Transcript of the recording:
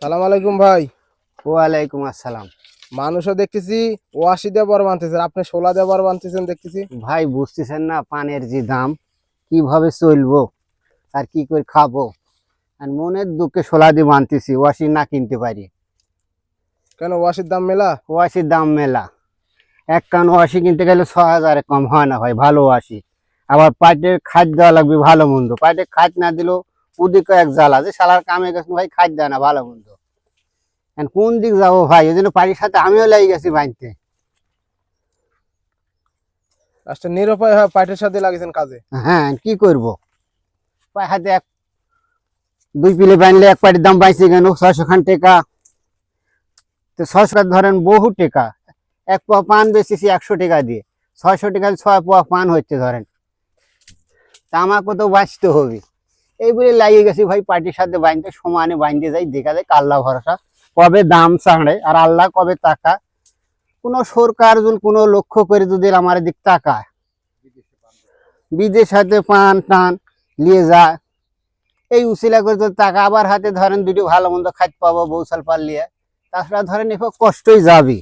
সালাম আলাইকুম ভাই। ওয়ালাইকুম আসসালাম। মানুষও দেখতেছি ৮০ দিয়ে বর বানতেছেন, আপনি ১৬ দিয়ে বর বানতেছেন দেখতেছি। ভাই বুঝতেছেন না পানের যে দাম, কিভাবে চলবো আর কি করে খাবো। আর মনের দুঃখে সোলা দিয়ে বানতেছি, ওয়াশি না কিনতে পারি। কেন ৮০ দাম মেলা? ওয়াশির দাম মেলা। এক কান ওয়াশি কিনতে গেলে ৬,০০০ কম হয় না ভাই, ভালো ওয়াশি। আবার পাটের খাদ দেওয়া লাগবে ভালো মন্দ, পাটের খাদ না দিলেও ওদিকে এক জ্বালা যে শালার কামে গেছে ভাই, খাদ দেয় না ভালো মন্দ। এখন কোন দিক যাবো ভাই, ওই জন্য পাড়ির সাথে আমিও লেগে গেছি বাঁধতে। লাস্টে নিরুপায় হয় পাটের সাথে লাগেছেন কাজে। হ্যাঁ, কি করবো। হাতে এক দুই পিলে বানলে এক পাটির দাম পাইছি কেন ৬০০ খান টাকা। তো ৬০০ ধরেন বহু টাকা। এক পোয়া পান বেচেছি ১০০ টাকা দিয়ে, ৬০০ টাকা ৬ পোয়া পান হচ্ছে ধরেন। তা আমাকে তো বাঁচতে হবে। এই বলে লাগিয়ে গেছি ভাই পার্টির সাথে বাঁধতে, সমানে বাঁধতে যাই, দেখা যায় আল্লাহ ভরসা কবে দাম ছাড়ে আর আল্লাহ কবে টাকা। কোনো সরকার যদি কোনো লক্ষ্য করে যদি আমার দিক তাকায়, বিদেশ হাতে পান টান নিয়ে যায়, এই উচিলা করে যদি টাকা আবার হাতে ধরেন দুটো ভালো মন্দ খাইতে পাবো বৌসাল পারলিয়ে, তাছাড়া ধরেন এবার কষ্টই যাবে।